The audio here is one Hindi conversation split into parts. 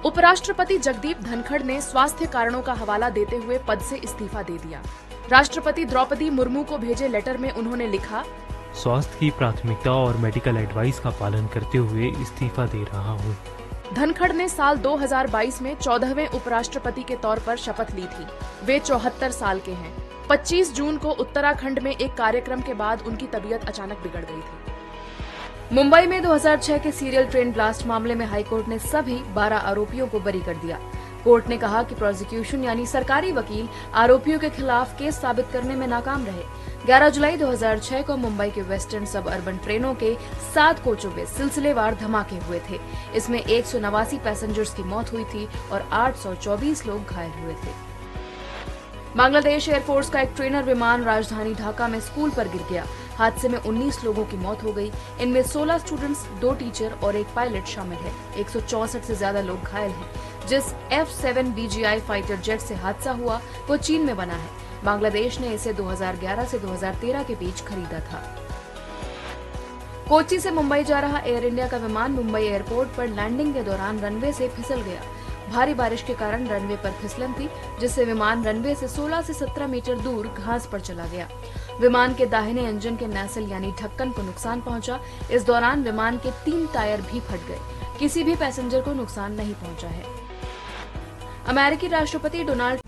उपराष्ट्रपति जगदीप धनखड़ ने स्वास्थ्य कारणों का हवाला देते हुए पद से इस्तीफा दे दिया। राष्ट्रपति द्रौपदी मुर्मू को भेजे लेटर में उन्होंने लिखा, स्वास्थ्य की प्राथमिकता और मेडिकल एडवाइस का पालन करते हुए इस्तीफा दे रहा हूँ। धनखड़ ने साल 2022 में 14वें उपराष्ट्रपति के तौर पर शपथ ली थी। वे 74 साल के हैं। 25 जून को उत्तराखंड में एक कार्यक्रम के बाद उनकी तबीयत अचानक बिगड़ गई थी। मुंबई में 2006 के सीरियल ट्रेन ब्लास्ट मामले में हाईकोर्ट ने सभी 12 आरोपियों को बरी कर दिया। कोर्ट ने कहा कि प्रोसिक्यूशन यानी सरकारी वकील आरोपियों के खिलाफ केस साबित करने में नाकाम रहे। 11 जुलाई 2006 को मुंबई के वेस्टर्न सब अर्बन ट्रेनों के 7 कोचों में सिलसिलेवार धमाके हुए थे। इसमें 189 पैसेंजर्स की मौत हुई थी और 824 लोग घायल हुए थे। बांग्लादेश एयरफोर्स का एक ट्रेनर विमान राजधानी ढाका में स्कूल पर गिर गया। हादसे में 19 लोगों की मौत हो गई। इनमें 16 स्टूडेंट्स, 2 टीचर और एक पायलट शामिल है। 164 से ज्यादा लोग घायल हैं। जिस F-7 BGI फाइटर जेट से हादसा हुआ वो चीन में बना है। बांग्लादेश ने इसे 2011 से 2013 के बीच खरीदा था। कोच्चि से मुंबई जा रहा एयर इंडिया का विमान मुंबई एयरपोर्ट पर लैंडिंग के दौरान रनवे से फिसल गया। भारी बारिश के कारण रनवे पर फिसलन थी, जिससे विमान रनवे से 16 से 17 मीटर दूर घास पर चला गया। विमान के दाहिने इंजन के नैसल यानी ढक्कन को नुकसान पहुंचा। इस दौरान विमान के 3 टायर भी फट गए। किसी भी पैसेंजर को नुकसान नहीं पहुंचा है। अमेरिकी राष्ट्रपति डोनाल्ड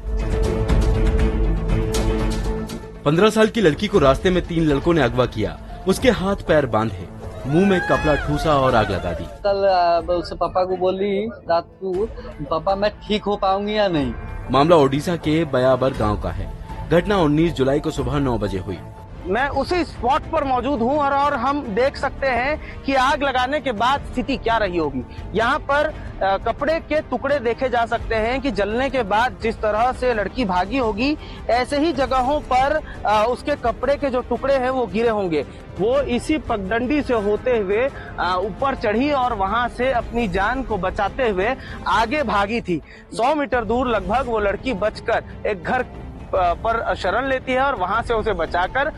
15 साल की लड़की को रास्ते में 3 लड़कों ने अगवा किया। उसके हाथ पैर बांधे, मुंह में कपड़ा ठूसा और आग लगा दी। कल उससे पापा को बोली रात को, पापा मैं ठीक हो पाऊंगी या नहीं। मामला ओडिशा के बयाबर गांव का है। घटना 19 जुलाई को सुबह 9 बजे हुई। मैं उसी स्पॉट पर मौजूद हूं और हम देख सकते हैं कि आग लगाने के बाद स्थिति क्या रही होगी। यहाँ पर कपड़े के टुकड़े देखे जा सकते हैं कि जलने के बाद जिस तरह से लड़की भागी होगी, ऐसे ही जगहों पर उसके कपड़े के जो टुकड़े हैं वो गिरे होंगे। वो इसी पगडंडी से होते हुए ऊपर चढ़ी और वहां से अपनी जान को बचाते हुए आगे भागी थी। 100 मीटर दूर लगभग वो लड़की बचकर एक घर पर शरण लेती है और वहां से उसे बचाकर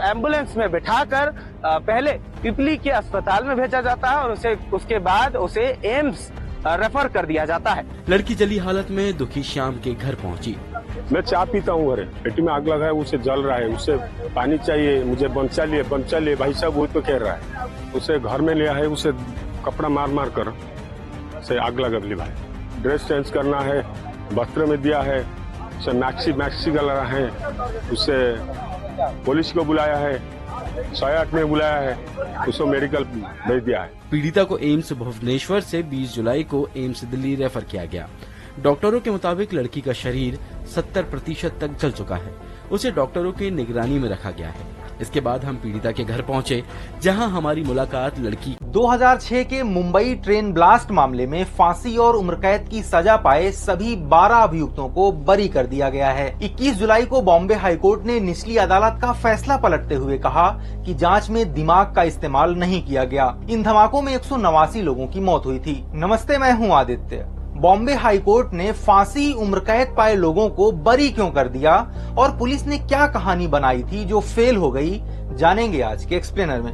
एम्बुलेंस में बिठाकर पहले पिपली के अस्पताल में भेजा जाता है और उसके बाद उसे एम्स रेफर कर दिया जाता है। लड़की जली हालत में दुखी श्याम के घर पहुंची। मैं चाय पीता हूँ, घरे पेटी में आग लगा है, उसे जल रहा है, उसे पानी चाहिए, मुझे बंचा लिए भाई साहब वो तो कह रहा है। उसे घर में लिया है, उसे कपड़ा मार मार कर उसे आग लगा ली भाई। ड्रेस चेंज करना है, वस्त्र में दिया है, उसे मैक्सी गला है, उसे पुलिस को बुलाया है, 108 में बुलाया है, उसको मेडिकल भेज दिया है। पीड़िता को एम्स भुवनेश्वर से 20 जुलाई को एम्स दिल्ली रेफर किया गया। डॉक्टरों के मुताबिक लड़की का शरीर 70% तक जल चुका है। उसे डॉक्टरों की निगरानी में रखा गया है। इसके बाद हम पीड़िता के घर पहुंचे, जहां हमारी मुलाकात लड़की 2006 के मुंबई ट्रेन ब्लास्ट मामले में फांसी और उम्रकैद की सजा पाए सभी 12 अभियुक्तों को बरी कर दिया गया है। 21 जुलाई को बॉम्बे हाईकोर्ट ने निचली अदालत का फैसला पलटते हुए कहा कि जांच में दिमाग का इस्तेमाल नहीं किया गया। इन धमाकों में 189 लोगों की मौत हुई थी। नमस्ते, मैं हूँ आदित्य। बॉम्बे हाईकोर्ट ने फांसी उम्रकैद पाए लोगों को बरी क्यों कर दिया और पुलिस ने क्या कहानी बनाई थी जो फेल हो गई, जानेंगे आज के एक्सप्लेनर में।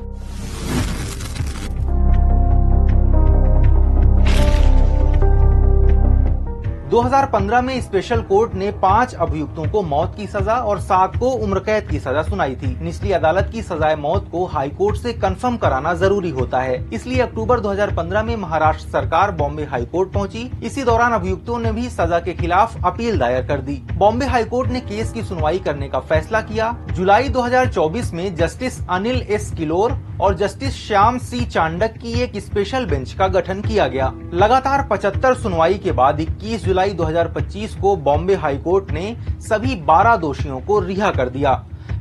2015 में स्पेशल कोर्ट ने 5 अभियुक्तों को मौत की सजा और 7 को उम्रकैद की सजा सुनाई थी। निचली अदालत की सजाए मौत को हाई कोर्ट से कंफर्म कराना जरूरी होता है, इसलिए अक्टूबर 2015 में महाराष्ट्र सरकार बॉम्बे हाई कोर्ट पहुंची। इसी दौरान अभियुक्तों ने भी सजा के खिलाफ अपील दायर कर दी। बॉम्बे हाई कोर्ट ने केस की सुनवाई करने का फैसला किया। जुलाई 2024 में जस्टिस अनिल एस किलोर और जस्टिस श्याम सी चांडक की एक स्पेशल बेंच का गठन किया गया। लगातार 75 सुनवाई के बाद 21 जुलाई 2025 को बॉम्बे हाई कोर्ट ने सभी 12 दोषियों को रिहा कर दिया।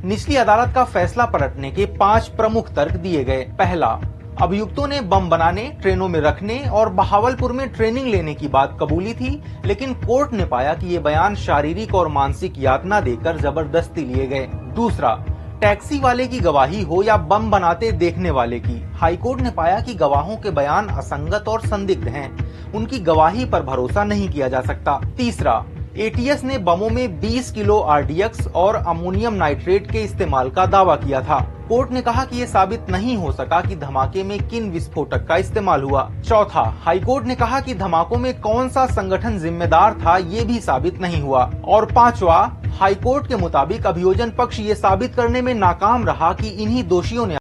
निचली अदालत का फैसला पलटने के 5 प्रमुख तर्क दिए गए। पहला, अभियुक्तों ने बम बनाने, ट्रेनों में रखने और बहावलपुर में ट्रेनिंग लेने की बात कबूली थी, लेकिन कोर्ट ने पाया कि ये बयान शारीरिक और मानसिक यातना देकर जबरदस्ती लिए गए। दूसरा, टैक्सी वाले की गवाही हो या बम बनाते देखने वाले की, हाईकोर्ट ने पाया कि गवाहों के बयान असंगत और संदिग्ध हैं। उनकी गवाही पर भरोसा नहीं किया जा सकता। तीसरा, एटीएस ने बमों में 20 किलो आरडीएक्स और अमोनियम नाइट्रेट के इस्तेमाल का दावा किया था। कोर्ट ने कहा कि ये साबित नहीं हो सका कि धमाके में किन विस्फोटक का इस्तेमाल हुआ। चौथा, हाईकोर्ट ने कहा कि धमाकों में कौन सा संगठन जिम्मेदार था, ये भी साबित नहीं हुआ। और पांचवा, हाईकोर्ट के मुताबिक अभियोजन पक्ष ये साबित करने में नाकाम रहा कि इन्हीं दोषियों ने